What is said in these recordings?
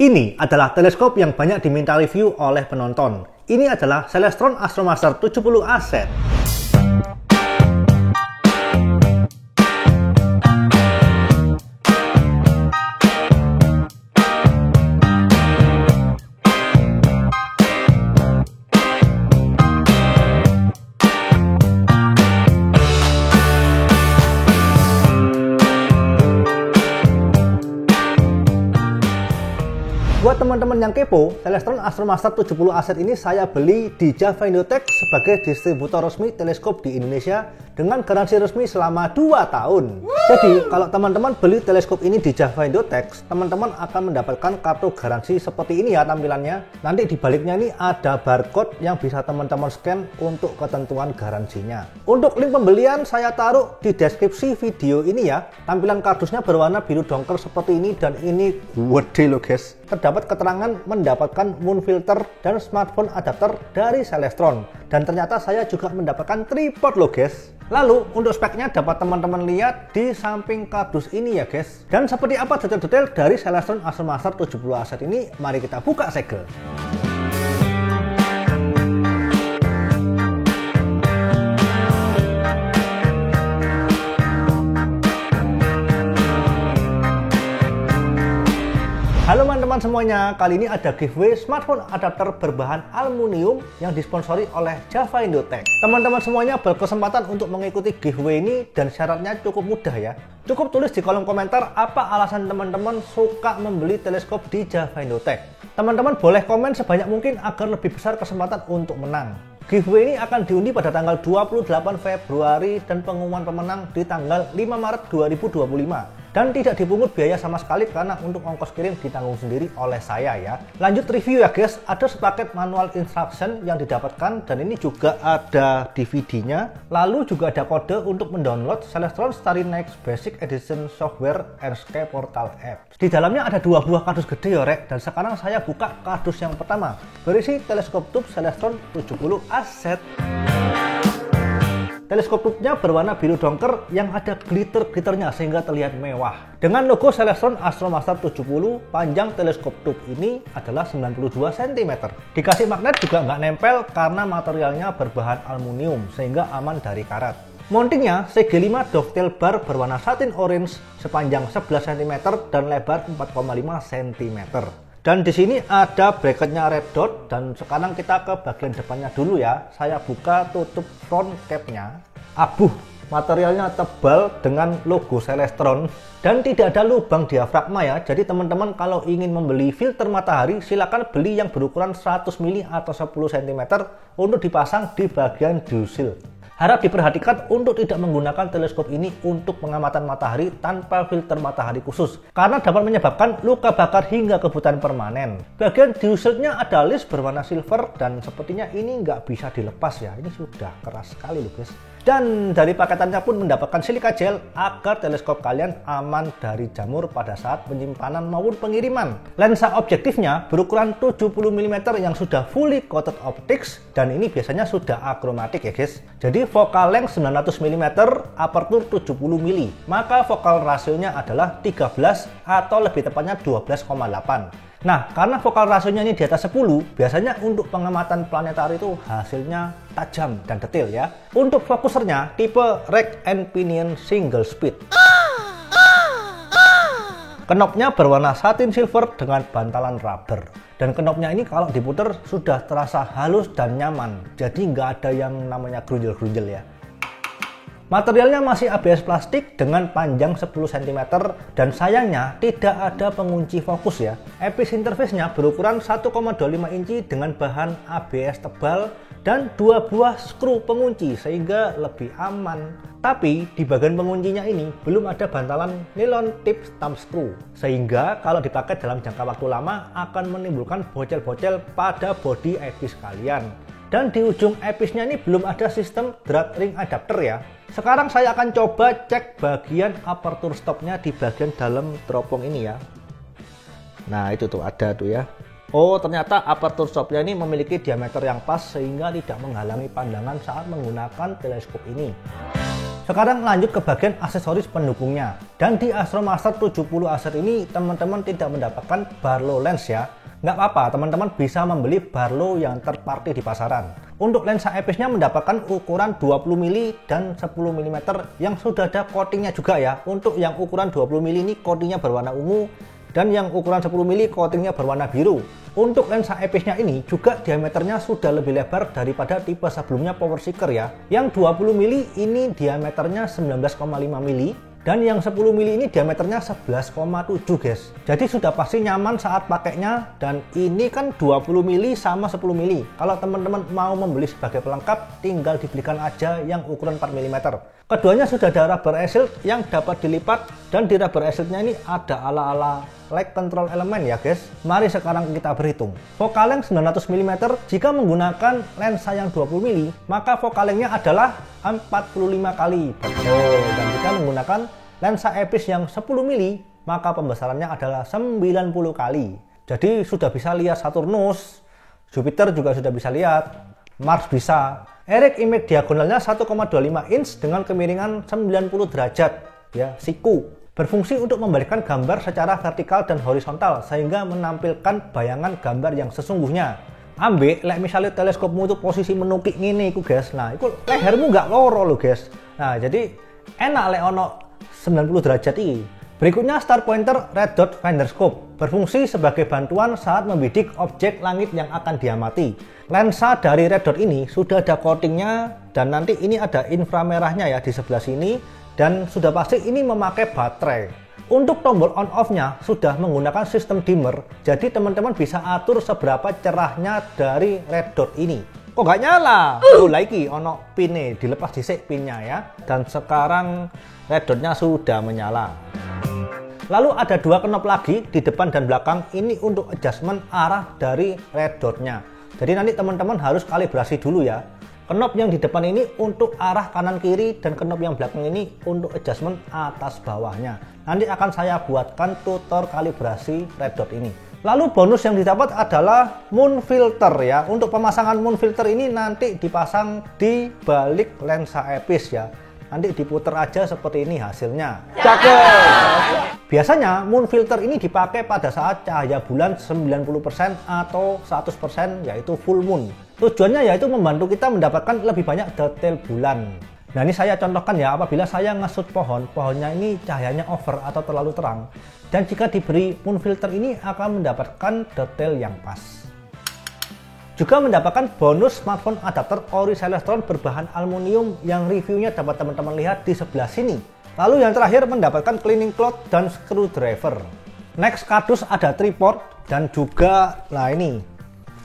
Ini adalah teleskop yang banyak diminta review oleh penonton. Ini adalah Celestron Astromaster 70 AZ. Buat teman-teman yang kepo, Celestron Astromaster 70 AZ ini saya beli di Java Indotech sebagai distributor resmi teleskop di Indonesia dengan garansi resmi selama 2 tahun. Jadi, kalau teman-teman beli teleskop ini di Java Indotech, teman-teman akan mendapatkan kartu garansi seperti ini ya tampilannya. Nanti di baliknya ini ada barcode yang bisa teman-teman scan untuk ketentuan garansinya. Untuk link pembelian saya taruh di deskripsi video ini ya. Tampilan kardusnya berwarna biru dongker seperti ini dan ini gede loh guys. Terdapat keterangan mendapatkan moon filter dan smartphone adapter dari Celestron. Dan ternyata saya juga mendapatkan tripod loh guys. Lalu untuk speknya dapat teman-teman lihat di samping kardus ini ya guys. Dan seperti apa detail-detail dari Celestron Astromaster 70 AZ ini, mari kita buka segel. Halo teman-teman semuanya, kali ini ada giveaway smartphone adapter berbahan aluminium yang disponsori oleh Java Indotech. Teman-teman semuanya berkesempatan untuk mengikuti giveaway ini dan syaratnya cukup mudah ya. Cukup tulis di kolom komentar apa alasan teman-teman suka membeli teleskop di Java Indotech. Teman-teman boleh komen sebanyak mungkin agar lebih besar kesempatan untuk menang. Giveaway ini akan diundi pada tanggal 28 Februari dan pengumuman pemenang di tanggal 5 Maret 2025. Dan tidak dipungut biaya sama sekali karena untuk ongkos kirim ditanggung sendiri oleh saya ya. Lanjut review ya guys, ada sepaket manual instruction yang didapatkan dan ini juga ada DVD-nya. Lalu juga ada kode untuk mendownload Celestron Starry Night Basic Edition Software and Sky Portal App. Di dalamnya ada 2 buah kardus gede ya rek, dan sekarang saya buka kardus yang pertama. Berisi teleskop tube Celestron 70 AZ. Teleskop tube-nya berwarna biru dongker yang ada glitter-glitternya sehingga terlihat mewah. Dengan logo Celestron Astromaster 70, panjang teleskop tube ini adalah 92 cm. Dikasih magnet juga nggak nempel karena materialnya berbahan aluminium sehingga aman dari karat. Mountingnya CG5 dovetail bar berwarna satin orange sepanjang 11 cm dan lebar 4,5 cm. Dan di sini ada bracketnya red dot, dan sekarang kita ke bagian depannya dulu ya. Saya buka tutup front capnya. Abuh, materialnya tebal dengan logo Celestron dan tidak ada lubang diafragma ya. Jadi teman-teman kalau ingin membeli filter matahari silakan beli yang berukuran 100 mili atau 10 cm untuk dipasang di bagian dusil. Harap diperhatikan untuk tidak menggunakan teleskop ini untuk pengamatan matahari tanpa filter matahari khusus karena dapat menyebabkan luka bakar hingga kebutaan permanen. Bagian diusilnya ada list berwarna silver dan sepertinya ini nggak bisa dilepas ya. Ini sudah keras sekali loh guys. Dan dari paketannya pun mendapatkan silika gel agar teleskop kalian aman dari jamur pada saat penyimpanan maupun pengiriman. Lensa objektifnya berukuran 70 mm yang sudah fully coated optics dan ini biasanya sudah akromatik ya guys. Jadi focal length 900 mm, aperture 70 mm. Maka focal rasionya adalah 13 atau lebih tepatnya 12,8. Nah, karena focal rasionya ini di atas 10, biasanya untuk pengamatan planetari itu hasilnya tajam dan detail ya. Untuk fokusernya tipe rack and pinion single speed. Knopnya berwarna satin silver dengan bantalan rubber. Dan knopnya ini kalau diputar sudah terasa halus dan nyaman. Jadi nggak ada yang namanya grunjel-grunjel ya. Materialnya masih ABS plastik dengan panjang 10 cm dan sayangnya tidak ada pengunci fokus ya. EPIS interface-nya berukuran 1,25 inci dengan bahan ABS tebal dan 2 buah skru pengunci sehingga lebih aman. Tapi di bagian penguncinya ini belum ada bantalan nilon tip thumb screw sehingga kalau dipakai dalam jangka waktu lama akan menimbulkan bocel-bocel pada bodi EPIS kalian. Dan di ujung EPIS-nya ini belum ada sistem drag ring adapter ya. Sekarang saya akan coba cek bagian aperture stopnya di bagian dalam teropong ini ya. Nah itu tuh ada tuh ya. Oh ternyata aperture stopnya ini memiliki diameter yang pas sehingga tidak menghalangi pandangan saat menggunakan teleskop ini. Sekarang lanjut ke bagian aksesoris pendukungnya. Dan di Astromaster 70 Acer ini teman-teman tidak mendapatkan Barlow lens ya. Nggak apa-apa, teman-teman bisa membeli Barlow yang third party di pasaran. Untuk lensa episnya mendapatkan ukuran 20 mm dan 10 mm yang sudah ada coatingnya juga ya. Untuk yang ukuran 20 mm ini coatingnya berwarna ungu, dan yang ukuran 10 mm coatingnya berwarna biru. Untuk lensa episnya ini juga diameternya sudah lebih lebar daripada tipe sebelumnya Power Seeker ya. Yang 20 mm ini diameternya 19,5 mm dan yang 10 mm ini diameternya 11,7 guys. Jadi sudah pasti nyaman saat pakainya, dan ini kan 20 mm sama 10 mm. Kalau teman-teman mau membeli sebagai pelengkap tinggal dibelikan aja yang ukuran 4 mm. Keduanya sudah ada rubber shield yang dapat dilipat, dan di rubber shieldnya ini ada ala-ala light control element ya guys. Mari sekarang kita berhitung. Focal length 900 mm. Jika menggunakan lensa yang 20 mm, maka focal lengthnya adalah 45 kali. Betul. Dan jika menggunakan lensa epis yang 10 mm, maka pembesarannya adalah 90 kali. Jadi sudah bisa lihat Saturnus, Jupiter juga sudah bisa lihat, Mars bisa. Eric image diagonalnya 1,25 inch dengan kemiringan 90 derajat ya, siku. Berfungsi untuk membalikkan gambar secara vertikal dan horizontal sehingga menampilkan bayangan gambar yang sesungguhnya. Ambek lek misalnya teleskopmu itu posisi menukik ngene iku guys. Nah, iku lehermu nggak loro loh guys. Nah, jadi enak lek ono 90 derajat ini. Berikutnya Star Pointer Red Dot Finder Scope, berfungsi sebagai bantuan saat membidik objek langit yang akan diamati. Lensa dari Red Dot ini sudah ada coatingnya, dan nanti ini ada inframerahnya ya di sebelah sini, dan sudah pasti ini memakai baterai. Untuk tombol on off-nya sudah menggunakan sistem dimmer, jadi teman-teman bisa atur seberapa cerahnya dari Red Dot ini. Kok nggak nyala? Oh, lagi ono pinnya, dilepas dhisik pinnya ya. Dan sekarang Red Dot-nya sudah menyala. Lalu ada dua knop lagi di depan dan belakang, ini untuk adjustment arah dari Red Dot-nya. Jadi nanti teman-teman harus kalibrasi dulu ya. Knop yang di depan ini untuk arah kanan kiri, dan knop yang belakang ini untuk adjustment atas bawahnya. Nanti akan saya buatkan tutor kalibrasi Red Dot ini. Lalu bonus yang didapat adalah moon filter ya. Untuk pemasangan moon filter ini nanti dipasang di balik lensa epis ya. Nanti diputer aja seperti ini hasilnya. Cakep! Biasanya moon filter ini dipakai pada saat cahaya bulan 90% atau 100% yaitu full moon. Tujuannya yaitu membantu kita mendapatkan lebih banyak detail bulan. Nah, ini saya contohkan ya, apabila saya ngesut pohonnya ini cahayanya over atau terlalu terang. Dan jika diberi moon filter ini akan mendapatkan detail yang pas. Juga mendapatkan bonus smartphone adapter ori Celestron berbahan aluminium yang reviewnya dapat teman-teman lihat di sebelah sini. Lalu yang terakhir mendapatkan cleaning cloth dan screwdriver. Next kardus ada tripod dan juga, nah ini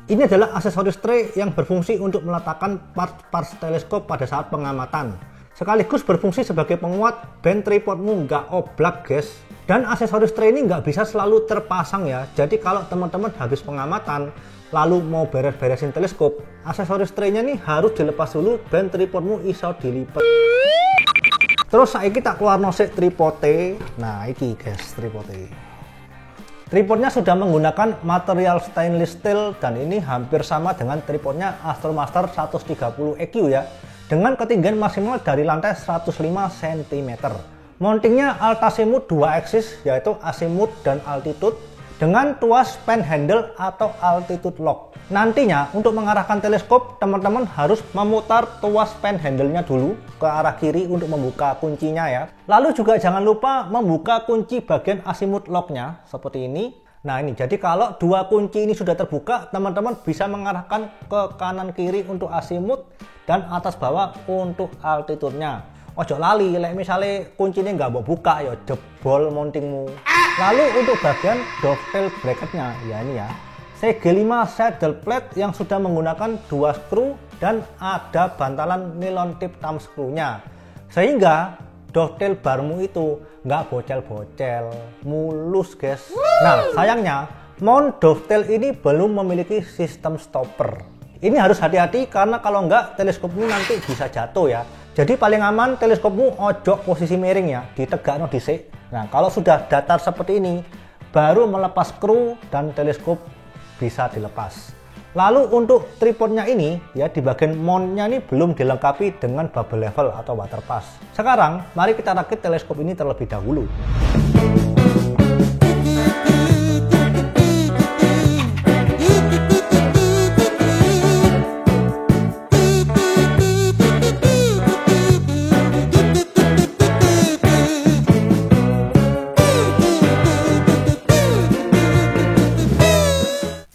adalah aksesoris tray yang berfungsi untuk meletakkan parts teleskop pada saat pengamatan. Sekaligus berfungsi sebagai penguat band tripodmu nggak oblak guys. Dan aksesoris tray ini nggak bisa selalu terpasang ya. Jadi kalau teman-teman habis pengamatan lalu mau beres-beresin teleskop, aksesoris tray-nya nih harus dilepas dulu, band tripodmu iso dilipat. Terus saiki tak keluar nosek tripote. Nah iki guys tripote. Tripodnya sudah menggunakan material stainless steel, dan ini hampir sama dengan tripodnya Astromaster 130 EQ ya, dengan ketinggian maksimal dari lantai 105 cm. Mountingnya altazimuth 2 axis yaitu azimuth dan altitude, dengan tuas pen handle atau altitude lock. Nantinya untuk mengarahkan teleskop teman-teman harus memutar tuas pen handle-nya dulu ke arah kiri untuk membuka kuncinya ya. Lalu juga jangan lupa membuka kunci bagian azimuth lock-nya seperti ini. Nah ini, jadi kalau dua kunci ini sudah terbuka, teman-teman bisa mengarahkan ke kanan kiri untuk azimuth dan atas bawah untuk altitude-nya. Ojo lali, misalnya kuncinya nggak mau buka ya jebol mountingmu. Lalu untuk bagian dovetail bracketnya, ya ini ya, CG5 saddle plate yang sudah menggunakan 2 skru dan ada bantalan nylon tip thumb screw-nya, sehingga dovetail barmu itu nggak bocel-bocel, mulus guys. Nah sayangnya mount dovetail ini belum memiliki sistem stopper. Ini harus hati-hati karena kalau nggak teleskopmu nanti bisa jatuh ya. Jadi paling aman teleskopmu ojo posisi miring ya, ditegakno dhisik. Nah kalau sudah datar seperti ini baru melepas skru dan teleskop bisa dilepas. Lalu untuk tripodnya ini ya, di bagian mountnya ini belum dilengkapi dengan bubble level atau water pass. Sekarang mari kita rakit teleskop ini terlebih dahulu.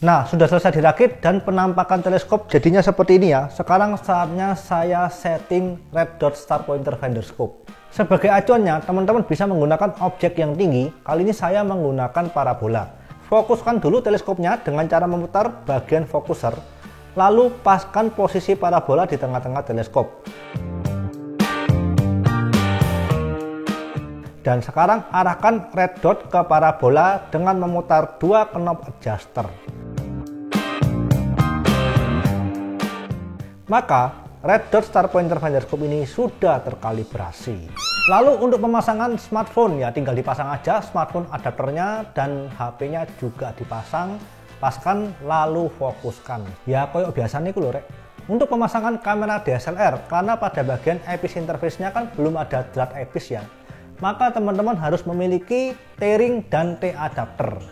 Nah, sudah selesai dirakit dan penampakan teleskop jadinya seperti ini ya. Sekarang saatnya saya setting red dot star pointer finder scope. Sebagai acuannya, teman-teman bisa menggunakan objek yang tinggi. Kali ini saya menggunakan parabola. Fokuskan dulu teleskopnya dengan cara memutar bagian fokuser, lalu paskan posisi parabola di tengah-tengah teleskop. Dan sekarang arahkan red dot ke parabola dengan memutar dua knob adjuster. Maka red dot star pointer finder scope ini sudah terkalibrasi. Lalu untuk pemasangan smartphone ya, tinggal dipasang aja smartphone adapternya dan HP-nya juga dipasang, paskan lalu fokuskan. Ya koyok biasanya itu loh rek. Untuk pemasangan kamera DSLR, karena pada bagian eyepiece interface-nya kan belum ada drat eyepiece ya, maka teman-teman harus memiliki T-ring dan T-adapter.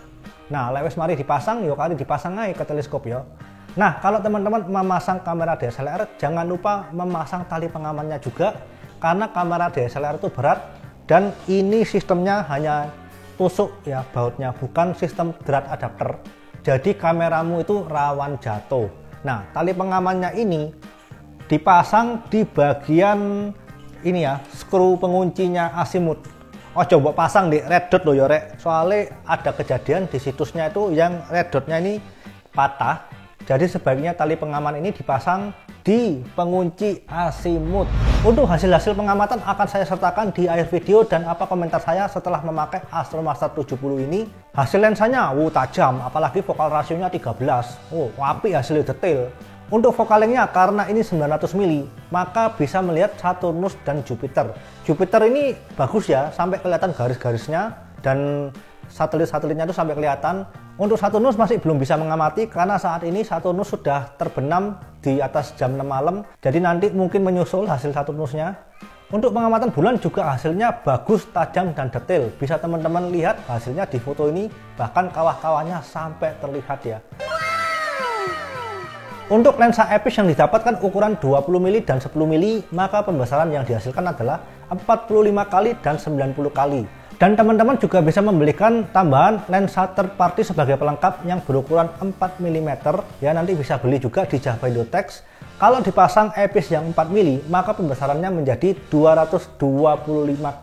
Nah, lewes mari dipasang, yuk kali dipasang aja ke teleskop ya. Nah, kalau teman-teman memasang kamera DSLR, jangan lupa memasang tali pengamannya juga, karena kamera DSLR itu berat dan ini sistemnya hanya tusuk ya bautnya, bukan sistem drat adapter. Jadi kameramu itu rawan jatuh. Nah, tali pengamannya ini dipasang di bagian ini ya, skru penguncinya azimuth. Oh coba pasang di red dot loh ya rek, soalnya ada kejadian di situsnya itu yang red dotnya ini patah. Jadi sebaiknya tali pengaman ini dipasang di pengunci azimuth. Untuk hasil-hasil pengamatan akan saya sertakan di akhir video dan apa komentar saya setelah memakai Astromaster 70 ini. Hasil lensanya tajam, apalagi focal rasionya 13. Apik hasilnya detail. Untuk focal lengthnya karena ini 900 mili, maka bisa melihat Saturnus dan Jupiter. Jupiter ini bagus ya, sampai kelihatan garis-garisnya dan satelit-satelitnya itu sampai kelihatan. Untuk Saturnus masih belum bisa mengamati karena saat ini Saturnus sudah terbenam di atas jam 6 malam. Jadi nanti mungkin menyusul hasil Saturnusnya. Untuk pengamatan bulan juga hasilnya bagus, tajam dan detail. Bisa teman-teman lihat hasilnya di foto ini, bahkan kawah-kawahnya sampai terlihat ya. Untuk lensa eyepiece yang didapatkan ukuran 20 mili dan 10 mili, maka pembesaran yang dihasilkan adalah 45 kali dan 90 kali. Dan teman-teman juga bisa membelikan tambahan lensa third party sebagai pelengkap yang berukuran 4 mm. Ya nanti bisa beli juga di Java Indotex. Kalau dipasang eyepiece yang 4 mili, maka pembesarannya menjadi 225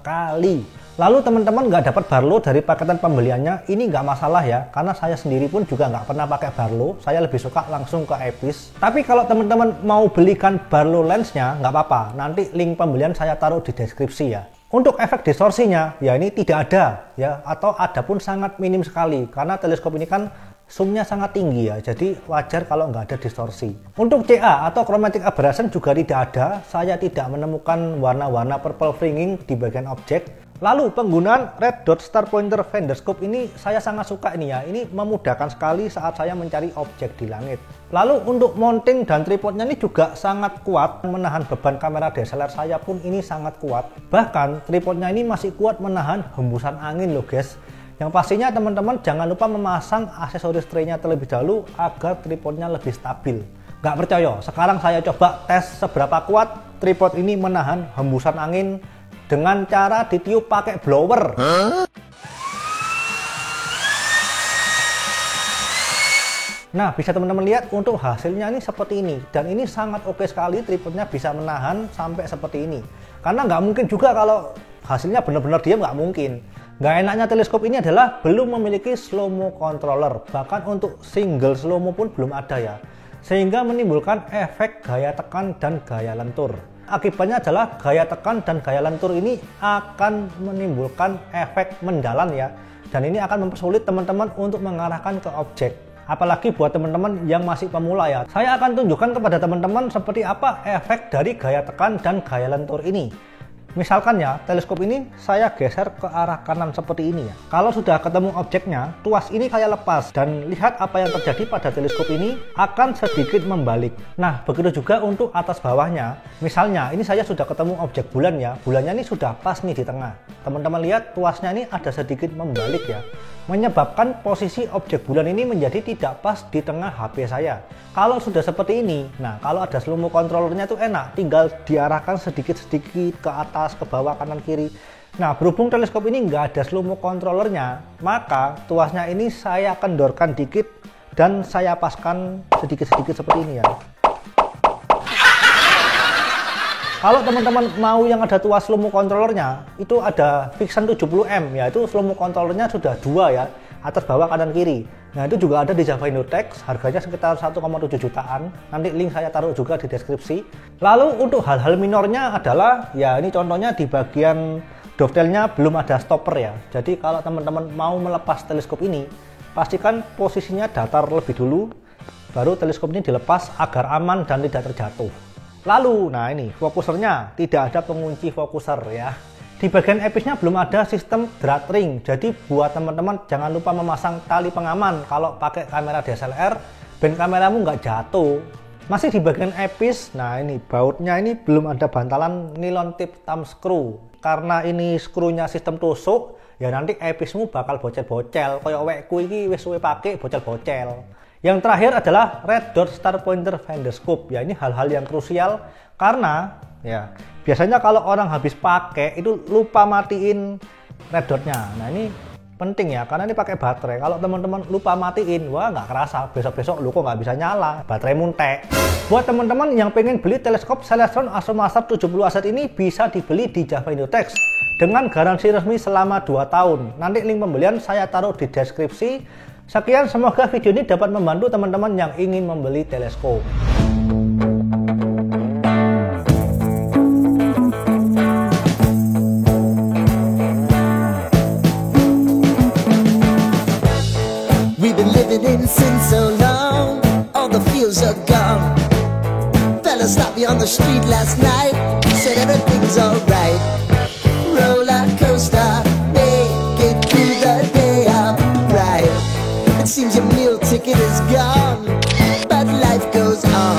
kali. Lalu teman-teman nggak dapat Barlow dari paketan pembeliannya, ini nggak masalah ya, karena saya sendiri pun juga nggak pernah pakai Barlow, saya lebih suka langsung ke eyepiece. Tapi kalau teman-teman mau belikan Barlow lensnya, nggak apa-apa, nanti link pembelian saya taruh di deskripsi ya. Untuk efek distorsinya, ya ini tidak ada ya, atau ada pun sangat minim sekali, karena teleskop ini kan zoomnya sangat tinggi ya, jadi wajar kalau nggak ada distorsi. Untuk CA atau chromatic aberration juga tidak ada, saya tidak menemukan warna-warna purple fringing di bagian objek. Lalu penggunaan red dot star pointer finder scope ini saya sangat suka ini ya, ini memudahkan sekali saat saya mencari objek di langit. Lalu untuk mounting dan tripodnya ini juga sangat kuat, menahan beban kamera DSLR saya pun ini sangat kuat. Bahkan tripodnya ini masih kuat menahan hembusan angin loh guys. Yang pastinya teman-teman jangan lupa memasang aksesoris tray-nya terlebih dahulu agar tripodnya lebih stabil. Nggak percaya, sekarang saya coba tes seberapa kuat tripod ini menahan hembusan angin dengan cara ditiup pakai blower. Nah, bisa teman-teman lihat untuk hasilnya ini seperti ini. Dan ini sangat oke sekali, tripodnya bisa menahan sampai seperti ini. Karena nggak mungkin juga kalau hasilnya benar-benar diam, nggak mungkin. Nggak enaknya teleskop ini adalah belum memiliki slow mo controller. Bahkan untuk single slow mo pun belum ada ya. Sehingga menimbulkan efek gaya tekan dan gaya lentur. Akibatnya adalah gaya tekan dan gaya lentur ini akan menimbulkan efek mendalam ya. Dan ini akan mempersulit teman-teman untuk mengarahkan ke objek. Apalagi buat teman-teman yang masih pemula ya. Saya akan tunjukkan kepada teman-teman seperti apa efek dari gaya tekan dan gaya lentur ini. Misalkan ya, teleskop ini saya geser ke arah kanan seperti ini ya. Kalau sudah ketemu objeknya, tuas ini saya lepas dan lihat apa yang terjadi pada teleskop ini akan sedikit membalik. Nah, begitu juga untuk atas bawahnya. Misalnya, ini saya sudah ketemu objek bulan ya. Bulannya ini sudah pas nih di tengah. Teman-teman lihat tuasnya ini ada sedikit membalik ya. Menyebabkan posisi objek bulan ini menjadi tidak pas di tengah HP saya. Kalau sudah seperti ini, nah kalau ada slow mo controllernya tuh enak, tinggal diarahkan sedikit-sedikit ke atas, ke bawah, kanan, kiri. Nah, berhubung teleskop ini nggak ada slow mo controllernya, maka tuasnya ini saya kendorkan dikit dan saya paskan sedikit-sedikit seperti ini ya. Kalau teman-teman mau yang ada tuas slow mo controllernya, itu ada Vixen 70M, yaitu slow mo controllernya sudah dua ya, atas bawah kanan kiri. Nah, itu juga ada di Java Indotex, harganya sekitar 1,7 jutaan. Nanti link saya taruh juga di deskripsi. Lalu untuk hal-hal minornya adalah, ya ini contohnya di bagian dovetailnya belum ada stopper ya. Jadi kalau teman-teman mau melepas teleskop ini, pastikan posisinya datar lebih dulu, baru teleskop ini dilepas agar aman dan tidak terjatuh. Lalu, nah ini fokusernya, tidak ada pengunci fokuser ya. Di bagian episnya belum ada sistem drawstring, jadi buat teman-teman jangan lupa memasang tali pengaman kalau pakai kamera DSLR, ben kameramu nggak jatuh. Masih di bagian epis, nah ini bautnya ini belum ada bantalan nilon tip thumb screw. Karena ini skrunya sistem tusuk, ya nanti epismu bakal bocel-bocel, kayak wekku ini wis suwe pakai bocel-bocel. Yang terakhir adalah red dot star pointer finder scope, ya ini hal-hal yang krusial karena ya biasanya kalau orang habis pakai itu lupa matiin red dotnya. Nah ini penting ya, karena ini pakai baterai. Kalau teman-teman lupa matiin, wah nggak kerasa, besok-besok lu kok nggak bisa nyala, baterai muntek. Buat teman-teman yang pengen beli teleskop Celestron Astromaster 70 Aset ini bisa dibeli di Java Indotex dengan garansi resmi selama 2 tahun. Nanti link pembelian saya taruh di deskripsi. Sekian, semoga video ini dapat membantu teman-teman yang ingin membeli teleskop. We've been living in sin so long, all the fields are gone. Fella stopped me on the street last night, said everything's alright. Roller coaster, make it through the day upright. It seems your meal ticket is gone, but life goes on.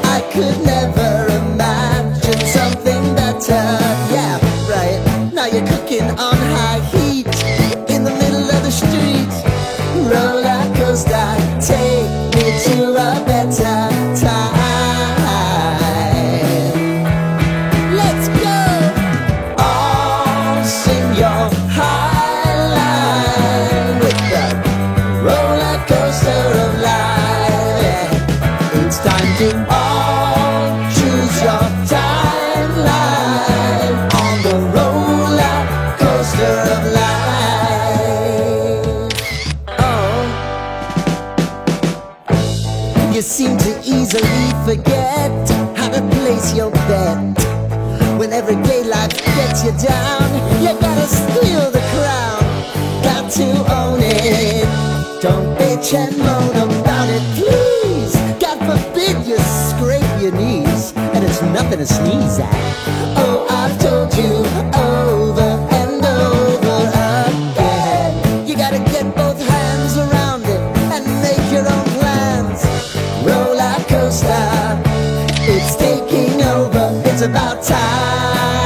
I could never imagine something better. Yeah, right. Now you're cooking on high heat in the middle of the street. Roller coaster, take me to a better time. Let's go. All sing your high line with the roller coaster of life. It's time to all choose your timeline on the roller coaster of life. Oh, you seem to easily forget how to place your bet. When everyday life gets you down, you gotta steal the crown, got to own it. Don't bitch and moan about it, please. God forbid you scrape your knees, and it's nothing to sneeze at. Oh, I've told you over and over again, you gotta get both hands around it and make your own plans. Roller coaster, it's taking over, it's about time.